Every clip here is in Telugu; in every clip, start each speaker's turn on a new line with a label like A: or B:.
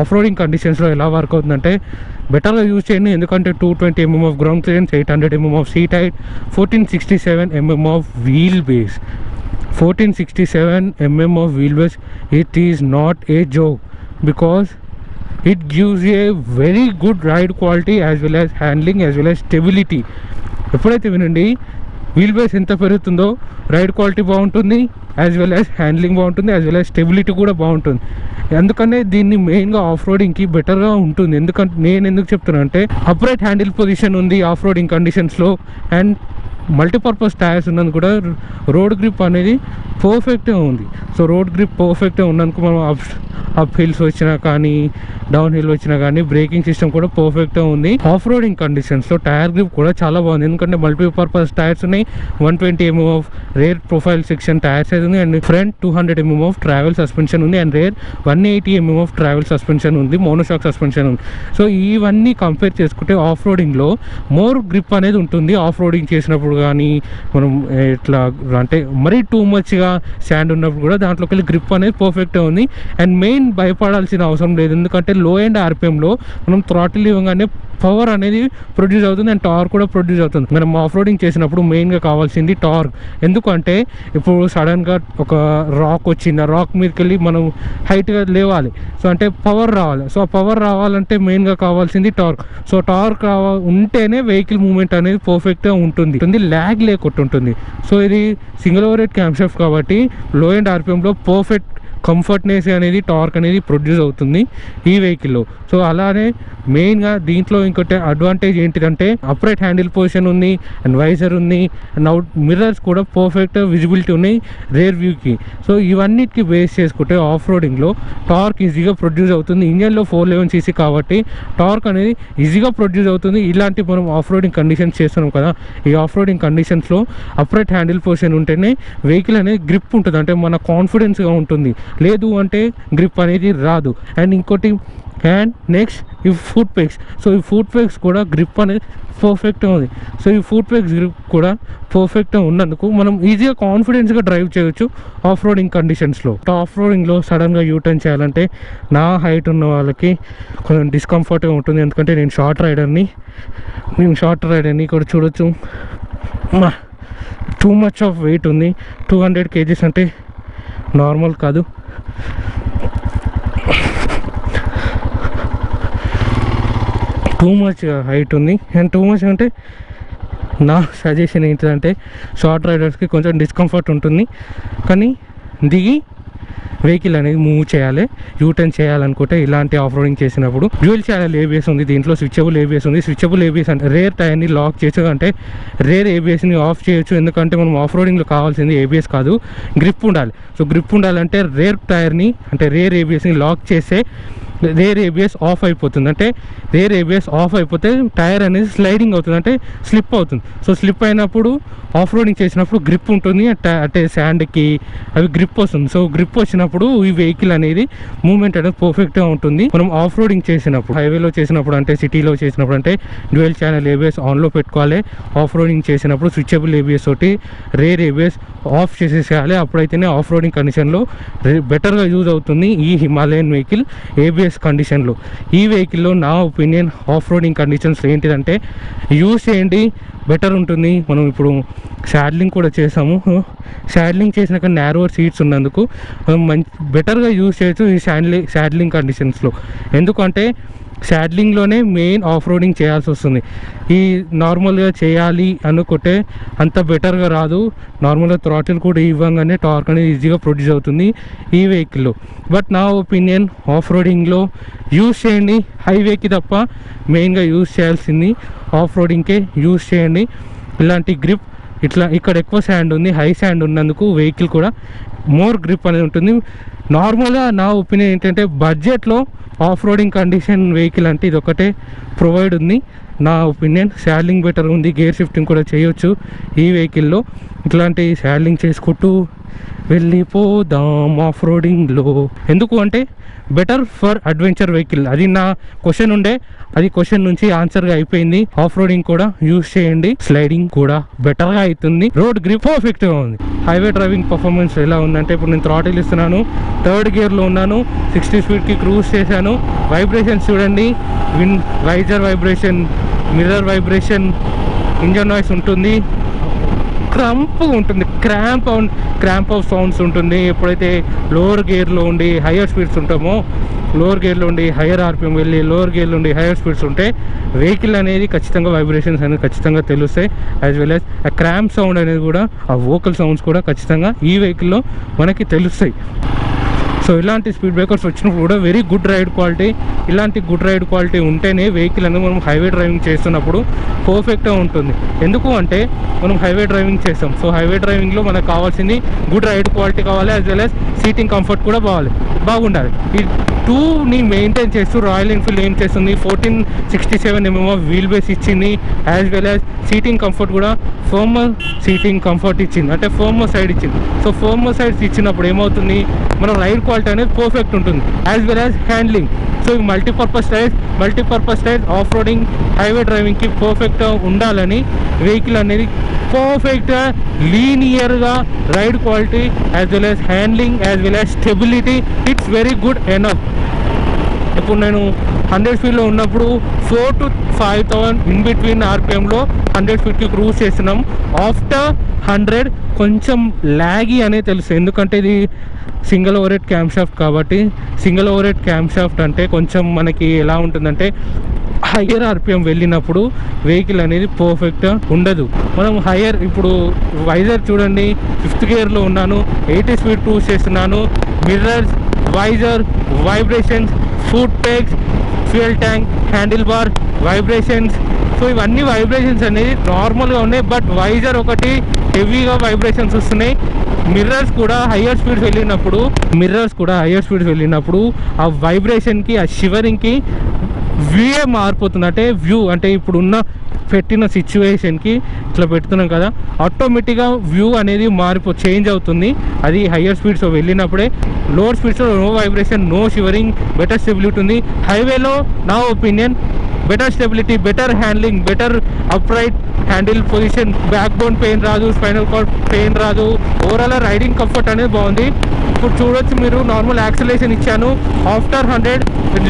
A: ఆఫ్ రోడింగ్ కండిషన్స్లో ఎలా వర్క్ అవుతుందంటే బెటర్గా యూజ్ చేయండి. ఎందుకంటే 220 mm of ground clearance, 800 mm of seat height, 1467 mm of wheel base. 1467 mm of wheelbase, it is not a joke because it gives a very good ride quality as well as handling as well as stability. ఎప్పుడైతే వినండి వీల్ బేస్ ఎంత పెరుగుతుందో రైడ్ క్వాలిటీ బాగుంటుంది, యాజ్ వెల్ యాజ్ హ్యాండ్లింగ్ బాగుంటుంది, యాజ్ వెల్ యాజ్ స్టెబిలిటీ కూడా బాగుంటుంది. అందుకనే దీన్ని మెయిన్గా ఆఫ్ రోడింగ్కి బెటర్గా ఉంటుంది. ఎందుకంటే నేను ఎందుకు చెప్తున్నాను అంటే అప్రైట్ హ్యాండిల్ పొజిషన్ ఉంది ఆఫ్ రోడింగ్ కండిషన్స్లో, అండ్ మల్టీపర్పస్ టైర్స్ ఉన్నందుకు కూడా రోడ్ గ్రిప్ అనేది పర్ఫెక్ట్గా ఉంది. సో రోడ్ గ్రిప్ పర్ఫెక్ట్గా ఉన్నందుకు మనం అప్ హిల్స్ వచ్చినా కానీ డౌన్ హిల్ వచ్చినా కానీ బ్రేకింగ్ సిస్టమ్ కూడా పర్ఫెక్ట్గా ఉంది. ఆఫ్ రోడింగ్ కండిషన్స్లో టైర్ గ్రిప్ కూడా చాలా బాగుంది. ఎందుకంటే మల్టీపర్పస్ టైర్స్ ఉన్నాయి, 120 mm of rear profile section tyres అయితే ఉంది, and front 200 mm of travel suspension ఉంది, and rear 180 mm of travel suspension ఉంది, మోనోషాక్ సస్పెన్షన్ ఉంది. సో ఇవన్నీ కంపేర్ చేసుకుంటే ఆఫ్ రోడింగ్లో మోర్ గ్రిప్ అనేది ఉంటుంది. ఆఫ్ రోడింగ్ చేసినప్పుడు కానీ మనం ఇట్లా అంటే మరీ టూ మచ్గా శాండ్ ఉన్నప్పుడు కూడా దాంట్లోకి వెళ్ళి గ్రిప్ అనేది పర్ఫెక్ట్గా ఉంది. అండ్ మెయిన్ భయపడాల్సిన అవసరం లేదు, ఎందుకంటే లో అండ్ ఆర్పిఎంలో మనం థ్రాటిల్ ఇవ్వగానే పవర్ అనేది ప్రొడ్యూస్ అవుతుంది అండ్ టార్క్ కూడా ప్రొడ్యూస్ అవుతుంది. మనం ఆఫ్ రోడింగ్ చేసినప్పుడు మెయిన్గా కావాల్సింది టార్క్. ఎందుకంటే ఇప్పుడు సడన్గా ఒక రాక్ వచ్చింది, ఆ రాక్ మీదకి వెళ్ళి మనం హైట్గా లేవాలి, సో అంటే పవర్ రావాలి. సో ఆ పవర్ రావాలంటే మెయిన్గా కావాల్సింది టార్క్. సో టార్క్ ఉంటేనే వెహికల్ మూవ్మెంట్ అనేది పర్ఫెక్ట్గా ఉంటుంది, ల్యాగ్ లేకుండా ఉంటుంది. సో ఇది సింగిల్ ఓవర్ క్యామ్ షాఫ్ట్ కాబట్టి లో అండ్ ఆర్పిఎంలో పర్ఫెక్ట్ కంఫర్ట్నెస్ అనేది టార్క్ అనేది ప్రొడ్యూస్ అవుతుంది ఈ వెహికల్లో. సో అలానే మెయిన్గా దీంట్లో ఇంకోటి అడ్వాంటేజ్ ఏంటిదంటే అప్రైట్ హ్యాండిల్ పొజిషన్ ఉంది, అండ్ వైజర్ ఉంది, అండ్ అవుట్ మిర్రర్స్ కూడా పర్ఫెక్ట్ విజిబిలిటీ ఉన్నాయి రేర్ వ్యూకి. సో ఇవన్నిటికి బేస్ చేసుకుంటే ఆఫ్ రోడింగ్లో టార్క్ ఈజీగా ప్రొడ్యూస్ అవుతుంది. ఇంజన్లో 411cc కాబట్టి టార్క్ అనేది ఈజీగా ప్రొడ్యూస్ అవుతుంది. ఇలాంటి మనం ఆఫ్ రోడింగ్ కండిషన్స్ చేస్తున్నాం కదా, ఈ ఆఫ్ రోడింగ్ కండిషన్స్లో అప్రైట్ హ్యాండిల్ పొజిషన్ ఉంటేనే వెహికల్ అనేది గ్రిప్ ఉంటుంది, అంటే మన కాన్ఫిడెన్స్గా ఉంటుంది. లేదు అంటే గ్రిప్ అనేది రాదు. అండ్ ఇంకోటి అండ్ నెక్స్ట్ ఈ ఫుట్ పెగ్స్. సో ఈ ఫుట్ పెగ్స్ కూడా గ్రిప్ అనేది పర్ఫెక్ట్గా ఉంది. సో ఈ ఫుట్ పెగ్స్ గ్రిప్ కూడా పర్ఫెక్ట్గా ఉన్నందుకు మనం ఈజీగా కాన్ఫిడెన్స్గా డ్రైవ్ చేయొచ్చు ఆఫ్ రోడింగ్ కండిషన్స్లో. ఆఫ్ రోడింగ్లో సడన్గా యూటర్న్ చేయాలంటే నా హైట్ ఉన్న వాళ్ళకి కొంచెం డిస్కంఫర్ట్గా ఉంటుంది, ఎందుకంటే నేను షార్ట్ రైడర్ని ఇక్కడ చూడొచ్చు. టూ మచ్ ఆఫ్ వెయిట్ ఉంది, 200 kgs అంటే నార్మల్ కాదు. టూ మచ్ హైట్ ఉంది, అండ్ టూ మచ్ అంటే నా సజెషన్ ఏంటంటే షార్ట్ రైడర్స్కి కొంచెం డిస్కంఫర్ట్ ఉంటుంది, కానీ దిగి వెహికల్ అనేది మూవ్ చేయాలి. యూటర్న్ చేయాలనుకుంటే ఇలాంటి ఆఫ్ రోడింగ్ చేసినప్పుడు డ్యూయల్ ఛానల్ ఏబిఎస్ ఉంది, దీంట్లో స్విచబుల్ ఏబిఎస్ ఉంది. స్విచబుల్ ఏబిఎస్ అంటే రేర్ టైర్ని లాక్ చేయొచ్చు, అంటే రేర్ ఏబిఎస్ని ఆఫ్ చేయొచ్చు. ఎందుకంటే మనం ఆఫ్ రోడింగ్లో కావాల్సింది ఏబిఎస్ కాదు, గ్రిప్ ఉండాలి. సో గ్రిప్ ఉండాలంటే రేర్ టైర్ని అంటే రేర్ ఏబిఎస్ని లాక్ చేస్తే రేర్ ఏబిఎస్ ఆఫ్ అయిపోతుంది. అంటే రేర్ ఏబిఎస్ ఆఫ్ అయిపోతే టైర్ అనేది స్లైడింగ్ అవుతుంది, అంటే స్లిప్ అవుతుంది. సో స్లిప్ అయినప్పుడు ఆఫ్ రోడింగ్ చేసినప్పుడు గ్రిప్ ఉంటుంది, అంటే శాండ్కి అవి గ్రిప్ వస్తుంది. సో గ్రిప్ వచ్చినప్పుడు ఈ వెహికల్ అనేది మూవ్మెంట్ అనేది పర్ఫెక్ట్గా ఉంటుంది. మనం ఆఫ్ రోడింగ్ చేసినప్పుడు హైవేలో చేసినప్పుడు అంటే సిటీలో చేసినప్పుడు అంటే డ్యూయల్ ఛానల్ ఏబిఎస్ ఆన్లో పెట్టుకోవాలి. ఆఫ్ రోడింగ్ చేసినప్పుడు స్విచబుల్ ఏబిఎస్ తోటి రేర్ ఏబిఎస్ ఆఫ్ చేసేసేయాలి. అప్పుడైతేనే ఆఫ్ రోడింగ్ కండిషన్లో బెటర్గా యూజ్ అవుతుంది ఈ హిమాలయన్ వెహికల్ ఏబిఎస్ కండిషన్లో. ఈ వెహికల్లో నా ఒపీనియన్ ఆఫ్ రోడింగ్ కండిషన్స్ ఏంటిదంటే యూజ్ చేయండి, బెటర్ ఉంటుంది. మనం ఇప్పుడు షాడ్లింగ్ కూడా చేసాము, షాడ్లింగ్ చేసినాక నారోవర్ సీట్స్ ఉన్నందుకు మంచి బెటర్గా యూజ్ చేయొచ్చు ఈ షాడ్లింగ్ కండిషన్స్లో. ఎందుకంటే షాడ్లింగ్లోనే మెయిన్ ఆఫ్ రోడింగ్ చేయాల్సి వస్తుంది. ఈ నార్మల్గా చేయాలి అనుకుంటే అంత బెటర్గా రాదు. నార్మల్గా థ్రాటిల్ కూడా ఇవ్వగానే టార్క్ అనేది ఈజీగా ప్రొడ్యూస్ అవుతుంది ఈ వెహికల్లో. బట్ నా ఒపీనియన్ ఆఫ్ రోడింగ్లో యూజ్ చేయండి, హైవేకి తప్ప మెయిన్గా యూజ్ చేయాల్సింది ఆఫ్ రోడింగ్కే యూజ్ చేయండి. ఇలాంటి గ్రిప్ ఇక్కడ ఎక్కువ శాండ్ ఉంది, హై శాండ్ ఉన్నందుకు వెహికల్ కూడా మోర్ గ్రిప్ అనేది ఉంటుంది. నార్మల్గా నా ఒపీనియన్ ఏంటంటే బడ్జెట్లో ఆఫ్ రోడింగ్ కండిషన్ వెహికల్ అంటే ఇది ఒకటే ప్రొవైడ్ ఉంది నా ఒపీనియన్. శాడ్లింగ్ బెటర్ ఉంది, గేర్ షిఫ్టింగ్ కూడా చేయొచ్చు ఈ వెహికల్లో. ఇట్లాంటి శాడ్లింగ్ చేసుకుంటూ వెళ్ళిపోదాం ఆఫ్ రోడింగ్లో. ఎందుకు అంటే బెటర్ ఫర్ అడ్వెంచర్ వెహికల్. అది నా క్వశ్చన్ ఉండే, అది క్వశ్చన్ నుంచి ఆన్సర్గా అయిపోయింది. ఆఫ్ రోడింగ్ కూడా యూజ్ చేయండి, స్లైడింగ్ కూడా బెటర్గా అవుతుంది, రోడ్ గ్రిప్ పర్ఫెక్ట్గా ఉంది. హైవే డ్రైవింగ్ పర్ఫార్మెన్స్ ఎలా ఉందంటే, ఇప్పుడు నేను థ్రాటిల్ ఇస్తున్నాను, 3rd గేర్లో ఉన్నాను, 60 స్పీడ్కి క్రూజ్ చేశాను. వైబ్రేషన్స్ చూడండి, visor vibration, mirror vibration, engine noise ఉంటుంది, క్రంప్ ఉంటుంది, క్రాంప్ ఆఫ్ సౌండ్స్ ఉంటుంది. ఎప్పుడైతే లోవర్ గేర్లో ఉండి హయ్యర్ స్పీడ్స్ ఉంటామో, లోవర్ గేర్లో ఉండి హయ్యర్ ఆర్పిఎం వెళ్ళి లోవర్ గేర్లో ఉండి హయ్యర్ స్పీడ్స్ ఉంటే వెహికల్ అనేది ఖచ్చితంగా వైబ్రేషన్స్ అనేది ఖచ్చితంగా తెలుస్తాయి. యాజ్ వెల్ యాజ్ ఆ క్రాంప్ సౌండ్ అనేది కూడా, ఆ వోకల్ సౌండ్స్ కూడా ఖచ్చితంగా ఈ వెహికల్లో మనకి తెలుస్తాయి. సో ఇలాంటి స్పీడ్ బ్రేకర్స్ వచ్చినప్పుడు కూడా వెరీ గుడ్ రైడ్ క్వాలిటీ, ఇలాంటి గుడ్ రైడ్ క్వాలిటీ ఉంటేనే వెహికల్ అనేది మనం హైవే డ్రైవింగ్ చేస్తున్నప్పుడు పర్ఫెక్ట్గా ఉంటుంది. ఎందుకు అంటే మనం హైవే డ్రైవింగ్ చేస్తాం. సో హైవే డ్రైవింగ్లో మనకు కావాల్సింది గుడ్ రైడ్ క్వాలిటీ కావాలి, as well as seating comfort కూడా బాగుండాలి. ఈ 2ని మెయింటైన్ చేస్తూ రాయల్ ఎన్ఫీల్డ్ ఏం చేస్తుంది, 1467 mm ఆఫ్ వీల్ బేస్ ఇచ్చింది, as well as seating comfort కూడా ఫర్మర్ సీటింగ్ కంఫర్ట్ ఇచ్చింది, అంటే ఫర్మర్ సైడ్ ఇచ్చింది. సో ఫర్మర్ సైడ్స్ ఇచ్చినప్పుడు ఏమవుతుంది, మన రైడ్ క్వాలిటీ అనేది పర్ఫెక్ట్ ఉంటుంది, as well as handling. So ఈ multipurpose tyres off roading highway డ్రైవింగ్కి పర్ఫెక్ట్గా ఉండాలని వెహికల్ అనేది పర్ఫెక్ట్గా లీనియర్గా ride quality as well as handling as well as stability it's very good enough. ఇప్పుడు నేను 100 స్పీడ్లో ఉన్నప్పుడు 4,000 to 5,000 ఇన్ బిట్వీన్ ఆర్పిఎంలో 100 స్పీడ్కి క్రూజ్ చేస్తున్నాం. ఆఫ్టర్ 100 కొంచెం ల్యాగీ అనే తెలుసు, ఎందుకంటే ఇది సింగిల్ ఓవర్ క్యామ్ షాఫ్ట్ కాబట్టి. సింగిల్ ఓవర్ క్యామ్ షాఫ్ట్ అంటే కొంచెం మనకి ఎలా ఉంటుందంటే హయ్యర్ ఆర్పిఎం వెళ్ళినప్పుడు వెహికల్ అనేది పర్ఫెక్ట్గా ఉండదు. మనం హయ్యర్, ఇప్పుడు వైజర్ చూడండి, 5th గేర్లో ఉన్నాను, 80 స్పీడ్ క్రూజ్ చేస్తున్నాను. Mirrors, visor, vibrations, foot pegs, fuel tank, handle bar, vibrations. So ఇవన్నీ వైబ్రేషన్స్ అనేది నార్మల్గా ఉన్నాయి, బట్ వైజర్ ఒకటి హెవీగా వైబ్రేషన్స్ వస్తున్నాయి. మిర్రర్స్ కూడా హయ్యర్ స్పీడ్స్ వెళ్ళినప్పుడు ఆ వైబ్రేషన్కి, ఆ షివరింగ్కి వ్యూయే మారిపోతుంది. అంటే వ్యూ అంటే ఇప్పుడున్న పెట్టిన సిచ్యువేషన్కి ఇట్లా పెడుతున్నాం కదా, ఆటోమేటిక్గా వ్యూ అనేది చేంజ్ అవుతుంది. అది హయ్యర్ స్పీడ్స్ వెళ్ళినప్పుడే. లోవర్ స్పీడ్స్లో no vibration, no shivering, better stability ఉంది. హైవేలో నా opinion better stability, better handling, better upright handle position, back bone pain రాదు, స్పైనల్ కార్డ్ పెయిన్ రాదు. ఓవరాల్ రైడింగ్ కంఫర్ట్ అనేది బాగుంది. ఇప్పుడు చూడొచ్చు మీరు, నార్మల్ యాక్సిలరేషన్ ఇచ్చాను, ఆఫ్టర్ 100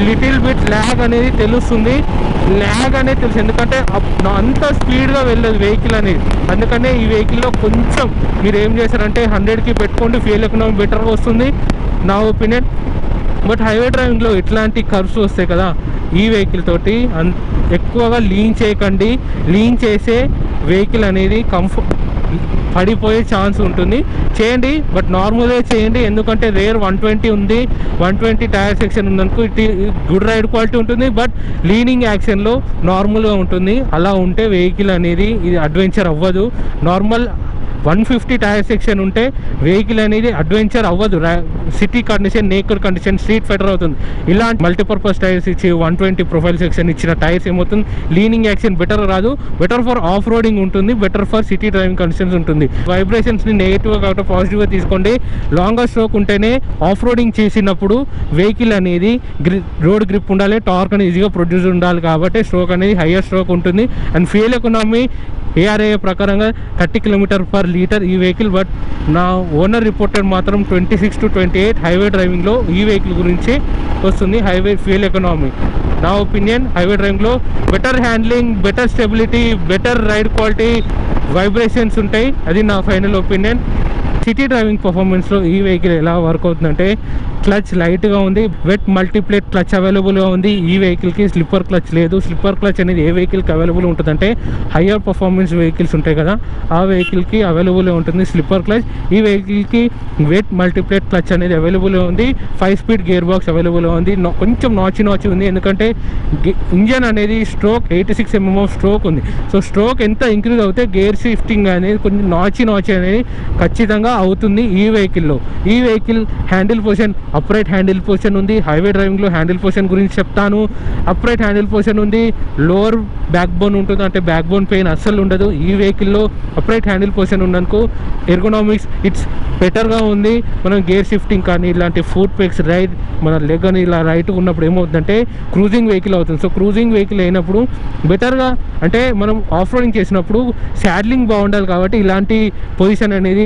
A: లిటిల్ బిట్ ల్యాగ్ అనేది తెలుస్తుంది. ఎందుకంటే అంత స్పీడ్గా వెళ్ళదు వెహికల్ అనేది. అందుకనే ఈ వెహికల్లో కొంచెం మీరు ఏం చేశారంటే 100కి పెట్టుకోండి, ఫ్యూయల్ ఎకనామీ బెటర్గా వస్తుంది నా ఒపీనియన్. బట్ హైవే డ్రైవింగ్లో ఇట్లాంటి కర్వ్స్ వస్తాయి కదా, ఈ వెహికల్ తోటి ఎక్కువగా లీన్ చేయకండి. లీన్ చేసే వెహికల్ అనేది పడిపోయే ఛాన్స్ ఉంటుంది. చేయండి, బట్ నార్మల్గా చేయండి, ఎందుకంటే రేర్ 120 ఉంది, 120 టైర్ సెక్షన్ ఉందనుకో, గుడ్ రైడ్ క్వాలిటీ ఉంటుంది, బట్ లీనింగ్ యాక్షన్లో నార్మల్గా ఉంటుంది. అలా ఉంటే వెహికల్ అనేది ఇది అడ్వెంచర్ అవ్వదు. నార్మల్ 150 టైర్ సెక్షన్ ఉంటే వెహికల్ అనేది అడ్వెంచర్ అవ్వదు. City condition, naked condition, street fighter అవుతుంది. ఇలాంటి మల్టీపర్పస్ టైర్స్ ఇచ్చి 120 ప్రొఫైల్ సెక్షన్ ఇచ్చిన టైర్స్ ఏమవుతుంది, లీనింగ్ యాక్షన్ బెటర్ రాదు. బెటర్ ఫర్ ఆఫ్ రోడింగ్ ఉంటుంది, better for city driving conditions ఉంటుంది. వైబ్రేషన్స్ని నెగిటివ్గా కాకుండా పాజిటివ్గా తీసుకోండి. లాంగర్ స్ట్రోక్ ఉంటేనే ఆఫ్ రోడింగ్ చేసినప్పుడు వెహికల్ అనేది రోడ్ గ్రిప్ ఉండాలి, టార్క్ అనేది ఈజీగా ప్రొడ్యూస్ ఉండాలి, కాబట్టి స్ట్రోక్ అనేది హయ్యర్ స్ట్రోక్ ఉంటుంది. అండ్ ఫ్యూయల్ ఎకనామీ ARAI ప్రకారంగా 30 km/L ఈ వెహికల్. బట్ నా ఓనర్ రిపోర్టెడ్ మాత్రం 26 to 28 హైవే డ్రైవింగ్లో ఈ వెహికల్ గురించి వస్తుంది. హైవే ఫ్యూయల్ ఎకనామీ నా ఒపీనియన్ హైవే డ్రైవింగ్లో better handling, better stability, better ride quality, vibrations ఉంటాయి. అది నా ఫైనల్ ఒపీనియన్. సిటీ డ్రైవింగ్ పర్ఫార్మెన్స్లో ఈ వెహికల్ ఎలా వర్క్ అవుతుందంటే, క్లచ్ లైట్గా ఉంది, వెట్ మల్టీప్లేట్ క్లచ్ అవైలబుల్గా ఉంది. ఈ వెహికల్కి స్లిప్పర్ క్లచ్ లేదు. స్లిప్పర్ క్లచ్ అనేది ఏ వెహికల్కి అవైలబుల్ ఉంటుందంటే, హయ్యర్ పర్ఫార్మెన్స్ వెహికల్స్ ఉంటాయి కదా, ఆ వెహికల్కి అవైలబుల్గా ఉంటుంది స్లిప్పర్ క్లచ్. ఈ వెహికల్కి వెట్ మల్టీప్లేట్ క్లచ్ అనేది అవైలబుల్గా ఉంది. 5 స్పీడ్ గేర్ బాక్స్ అవైలబుల్గా ఉంది. కొంచెం నాచి ఉంది, ఎందుకంటే ఇంజన్ అనేది స్ట్రోక్ 86 mm ఆఫ్ స్ట్రోక్ ఉంది. సో స్ట్రోక్ ఎంత ఇంక్రీజ్ అవుతే గేర్ షిఫ్టింగ్ అనేది కొంచెం నాచి అనేది ఖచ్చితంగా అవుతుంది ఈ వెహికల్లో. ఈ vehicle handle position, upright handle position ఉంది. హైవే డ్రైవింగ్లో హ్యాండిల్ పొజిషన్ గురించి చెప్తాను. అప్రైట్ హ్యాండిల్ పొజిషన్ ఉంది. లోవర్ బ్యాక్ బోన్ ఉంటుంది, అంటే బ్యాక్ బోన్ పెయిన్ అస్సలు ఉండదు ఈ వెహికల్లో. అప్రైట్ హ్యాండిల్ పొజిషన్ ఉన్నందుకు ఎర్గోనామిక్స్ ఇట్స్ బెటర్గా ఉంది. మనం గేర్ షిఫ్టింగ్ కానీ ఇలాంటి ఫుట్ పెక్స్ రైట్ మన లెగ్ అని ఇలా రైట్ ఉన్నప్పుడు ఏమవుతుందంటే క్రూజింగ్ వెహికల్ అవుతుంది. సో క్రూజింగ్ వెహికల్ అయినప్పుడు బెటర్గా, అంటే మనం ఆఫ్ రోడింగ్ చేసినప్పుడు శాడ్లింగ్ బాగుండాలి కాబట్టి ఇలాంటి పొజిషన్ అనేది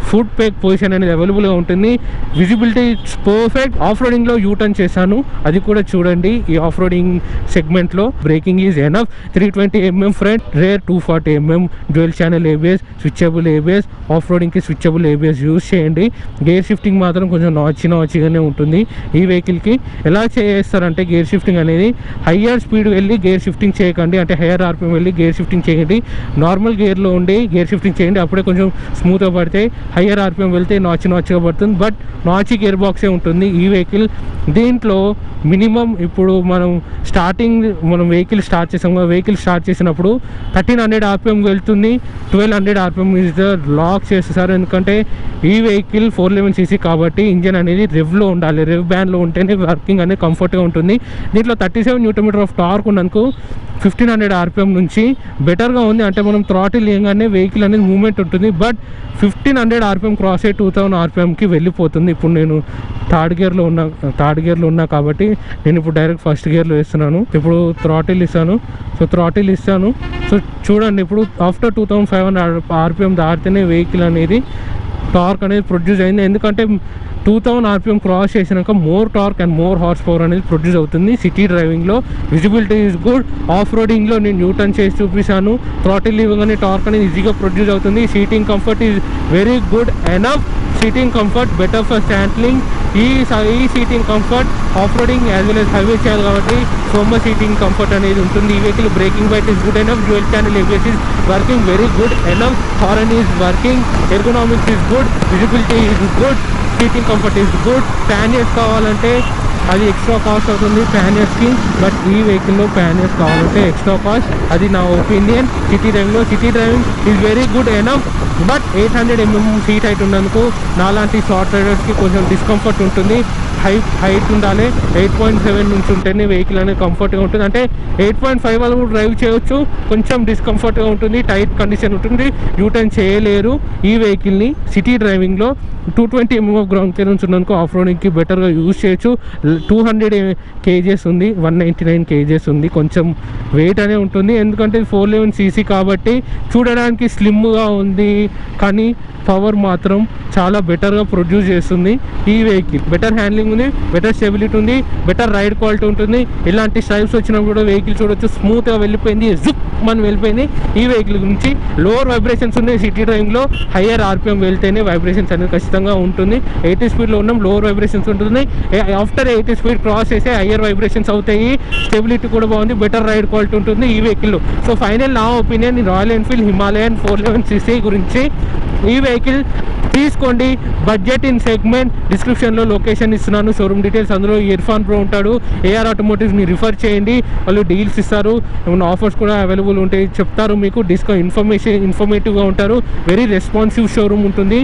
A: ఫుట్ పెక్ పొజిషన్ అనేది అవైలబుల్గా ఉంటుంది. Visibility it's perfect. ఆఫ్ రోడింగ్లో యూటర్న్ చేశాను, అది కూడా చూడండి. ఈ ఆఫ్ రోడింగ్ సెగ్మెంట్లో braking is enough. 320mm front, rear 240mm dual channel ABS, switchable ABS. Off రోడింగ్కి స్విచబుల్ ఏబిఎస్ యూజ్ చేయండి. గేర్ షిఫ్టింగ్ మాత్రం కొంచెం నాచిగానే ఉంటుంది ఈ వెహికల్కి. ఎలా చేస్తారంటే గేర్ షిఫ్టింగ్ అనేది హయ్యర్ స్పీడ్ వెళ్ళి గేర్ షిఫ్టింగ్ చేయకండి, అంటే హయ్యర్ ఆర్పిఎం వెళ్ళి గేర్ షిఫ్టింగ్ చేయండి. నార్మల్ గేర్లో ఉండి గేర్ షిఫ్టింగ్ చేయండి, అప్పుడే కొంచెం స్మూత్గా పడితే. హయ్యర్ ఆర్పిఎం వెళ్తే నాచిగా పడుతుంది, బట్ నాచి గేర్ బాక్సే ఉంటుంది ఈ వెహికల్. దీంట్లో మినిమం ఇప్పుడు మనం వెహికల్ స్టార్ట్ చేసాం, వెహికల్ స్టార్ట్ చేసినప్పుడు 1300 ఆర్పిఎం వెళ్తుంది. 1200 ఆర్పిఎం ఇస్ ద లాక్ చేసేసారు, ఎందుకంటే ఈ వెహికల్ 411cc కాబట్టి ఇంజన్ అనేది రెవ్లో ఉండాలి. రెవ్ బ్యాండ్లో ఉంటేనే వర్కింగ్ అనేది కంఫర్ట్గా ఉంటుంది. దీంట్లో 37 Nm ఆఫ్ టార్క్ ఉన్నందుకు 1500 ఆర్పిఎం నుంచి బెటర్గా ఉంది. అంటే మనం థ్రాటిల్ వేయగానే వెహికల్ అనేది మూవ్మెంట్ ఉంటుంది, బట్ 1500 ఆర్పిఎం క్రాస్ అయ్యి 2000 ఆర్పిఎంకి వెళ్ళిపోతుంది. ఇప్పుడు నేను థర్డ్ గేర్లో ఉన్నా కాబట్టి నేను ఇప్పుడు డైరెక్ట్ ఫస్ట్ గేర్లో వేస్తున్నాను. ఇప్పుడు థ్రాటిల్ ఇస్తాను. సో చూడండి, ఇప్పుడు ఆఫ్టర్ 2500 ఆర్పిఎం దాటితేనే వెహికల్ అనేది టార్క్ అనేది ప్రొడ్యూస్ అయింది. ఎందుకంటే 2000 ఆర్పిఎం క్రాస్ చేసినాక more torque and more horse power అనేది ప్రొడ్యూస్ అవుతుంది సిటీ డ్రైవింగ్లో. Visibility is good. ఆఫ్ రోడింగ్లో నేను న్యూటన్ చేసి చూపిస్తాను. థ్రాటిల్ ఇవ్వగానే టార్క్ అనేది ఈజీగా ప్రొడ్యూస్ అవుతుంది. Seating comfort is very good enough. Seating comfort better for handling. ఈ seating comfort off roading as well as highway చేయాలి కాబట్టి సోమర్ సీటింగ్ కంఫర్ట్ అనేది ఉంటుంది ఈ vehicle. Braking bite is good enough. Dual channel ABS is working very good enough. Horn is working. Ergonomics is good. Visibility is good. Seating comfort is good. Panniers కావాలంటే అది ఎక్స్ట్రా కాస్ట్ అవుతుంది ప్యానియర్స్కి, బట్ ఈ వెహికల్లో ప్యానియర్స్ కావాలంటే ఎక్స్ట్రా కాస్ట్. అది నా opinion. City driving is very good enough, but 800mm seat height ఉన్నందుకు నాలాంటి షార్ట్ రైడర్స్కి కొంచెం డిస్కంఫర్ట్ ఉంటుంది. హైట్ ఉండాలి. 8.7 నుంచి ఉంటేనే వెహికల్ అనేది కంఫర్ట్గా ఉంటుంది. అంటే 8.5 వాళ్ళు కూడా డ్రైవ్ చేయవచ్చు, కొంచెం డిస్కంఫర్ట్గా ఉంటుంది, టైట్ కండిషన్ ఉంటుంది, యూటర్న్ చేయలేరు ఈ వెహికల్ని. సిటీ డ్రైవింగ్లో 220mm ఆఫ్ గ్రౌండ్ క్లియరెన్స్ ఉన్నందుకు ఆఫ్ రోడింగ్కి బెటర్గా యూజ్ చేయొచ్చు. 200 kgs ఉంది, 199 kgs ఉంది. కొంచెం వెయిట్ అనే ఉంటుంది, ఎందుకంటే 411cc కాబట్టి చూడడానికి స్లిమ్గా ఉంది, కానీ పవర్ మాత్రం చాలా బెటర్గా ప్రొడ్యూస్ చేస్తుంది ఈ వెహికల్. బెటర్ హ్యాండ్లింగ్ ఉంది, బెటర్ స్టెబిలిటీ ఉంది, బెటర్ రైడ్ క్వాలిటీ ఉంటుంది. ఇలాంటి స్ట్రైప్స్ వచ్చినప్పుడు కూడా వెహికల్ చూడొచ్చు, స్మూత్గా వెళ్ళిపోయింది, జుక్ మనం వెళ్ళిపోయింది ఈ వెహికల్ గురించి. లోవర్ వైబ్రేషన్స్ ఉన్నాయి సిటీ డ్రైవింగ్లో. హయ్యర్ ఆర్పిఎం వెళ్తేనే వైబ్రేషన్స్ అనేది ఖచ్చితంగా ఉంటుంది. 80 స్పీడ్లో ఉన్నాం, లోవర్ వైబ్రేషన్స్ ఉంటుంది. ఆఫ్టర్ 80 స్పీడ్ క్రాస్ చేస్తే హయ్యర్ వైబ్రేషన్స్ అవుతాయి. స్టెబిలిటీ కూడా బాగుంది, బెటర్ రైడ్ క్వాలిటీ ఉంటుంది ఈ వెహికల్లో. సో ఫైనల్ నా opinion royal Enfield Himalayan 411cc గురించి. ఈ వెహికల్ తీసుకోండి. Budget in segment. డిస్క్రిప్షన్లో లొకేషన్ ఇస్తున్నాను, షోరూమ్ డీటెయిల్స్. అందులో ఇర్ఫాన్ బ్రో ఉంటాడు. ఏఆర్ ఆటోమోటివ్స్ని రిఫర్ చేయండి, వాళ్ళు డీల్స్ ఇస్తారు, ఏమైనా ఆఫర్స్ కూడా అవైలబుల్ ఉంటాయి చెప్తారు మీకు. ఇన్ఫర్మేటివ్గా ఉంటారు. వెరీ రెస్పాన్సివ్ షోరూమ్ ఉంటుంది,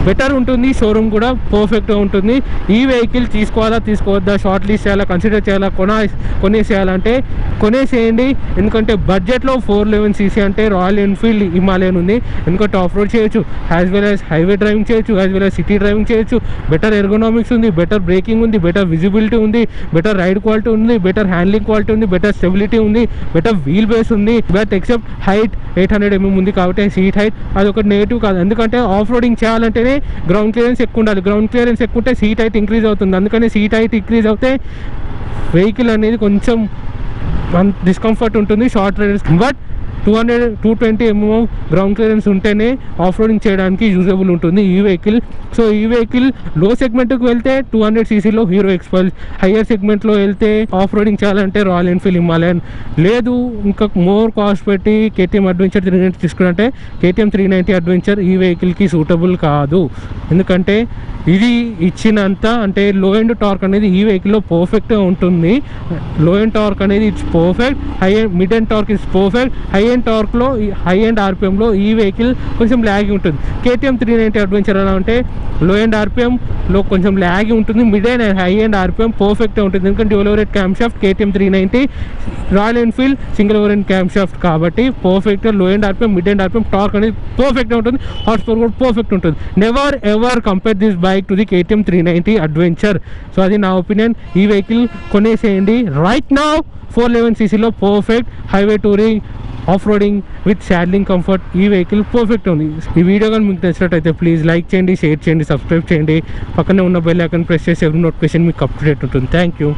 A: బెటర్ ఉంటుంది షోరూమ్ కూడా, పర్ఫెక్ట్గా ఉంటుంది. ఈ వెహికల్ తీసుకోవాలా తీసుకోవద్దా, షార్ట్ లిస్ట్ చేయాలా, కన్సిడర్ చేయాలా, కొనేసేయాలంటే కొనేసేయండి. ఎందుకంటే బడ్జెట్లో 411cc అంటే రాయల్ ఎన్ఫీల్డ్ హిమాలయన్ ఉంది. ఎందుకంటే ఆఫ్ రోడ్ చేయొచ్చు, as well as highway driving చేయొచ్చు, as well as city driving చేయొచ్చు. బెటర్ ఎర్గోనామిక్స్ ఉంది, బెటర్ బ్రేకింగ్ ఉంది, బెటర్ విజిబిలిటీ ఉంది, బెటర్ రైడ్ క్వాలిటీ ఉంది, బెటర్ హ్యాండ్లింగ్ క్వాలిటీ ఉంది, బెటర్ స్టెబిలిటీ ఉంది, బెటర్ వీల్ బేస్ ఉంది. బట్ ఎక్సెప్ట్ హైట్ 800mm ఉంది కాబట్టి సీట్ హైట్ అది ఒక నెగిటివ్ కాదు. ఎందుకంటే ఆఫ్ రోడింగ్ చేయాలంటేనే గ్రౌండ్ క్లియరెన్స్ ఎక్కువ ఉండాలి. గ్రౌండ్ క్లియరెన్స్ ఎక్కువ ఉంటే సీట్ హైట్ ఇంక్రీజ్ అవుతుంది. అందుకని సీట్ హైట్ ఇంక్రీజ్ అవుతే వెహికల్ అనేది కొంచెం డిస్కంఫర్ట్ ఉంటుంది short riders. But 220mm ground clearance ఉంటేనే ఆఫ్ రోడింగ్ చేయడానికి యూజబుల్ ఉంటుంది ఈ వెహికల్. సో ఈ వెహికల్ లో సెగ్మెంట్కి వెళ్తే 200ccలో హీరో ఎక్స్పల్స్, హయ్యర్ సెగ్మెంట్లో వెళ్తే ఆఫ్ రోడింగ్ చేయాలంటే రాయల్ ఎన్ఫీల్డ్ హిమాలయన్. లేదు ఇంకా మోర్ కాస్ట్ పెట్టి KTM అడ్వెంచర్ 390 తీసుకుంటే KTM 390 అడ్వెంచర్ ఈ వెహికల్కి సూటబుల్ కాదు. ఎందుకంటే ఇది ఇచ్చినంత అంటే లో ఎండ్ టార్క్ అనేది ఈ వెహికల్లో పర్ఫెక్ట్గా ఉంటుంది. లో ఎండ్ టార్క్ అనేది it's perfect, high end mid end torque is perfect, high end టార్క్లో హై ఎండ్ ఆర్పిఎంలో ఈ వెహికల్ కొంచెం ల్యాగ్ ఉంటుంది. KTM 390 అడ్వెంచర్ ఎలా అంటే లో ఎండ్ ఆర్పిఎంలో కొంచెం ల్యాగ్ ఉంటుంది, mid and high end RPM పర్ఫెక్ట్గా ఉంటుంది. ఎందుకంటే dual over head cam shaft KTM 390, Royal Enfield single over head cam shaft కాబట్టి పర్ఫెక్ట్గా low end RPM mid end RPM torque అనేది పర్ఫెక్ట్గా ఉంటుంది, హార్స్ పవర్ కూడా పర్ఫెక్ట్ ఉంటుంది. Never ever compare this bike to the KTM 390 adventure. So అది నా ఒపీనియన్. ఈ వెహికల్ కొనేసేయండి right now. 411cc perfect highway touring off roading with శాడ్లింగ్ comfort ఈ వెహికల్ పర్ఫెక్ట్ ఉంది. ఈ వీడియో కానీ మీకు నచ్చినట్టయితే ప్లీజ్ లైక్ చేయండి, షేర్ చేయండి, సబ్స్క్రైబ్ చేయండి. పక్కనే ఉన్న బెల్ ఐకాన్ ప్రెస్ చేసి ఎవరి నోటిఫికేషన్ మీకు అప్ టు డేట్ ఉంటుంది. Thank you.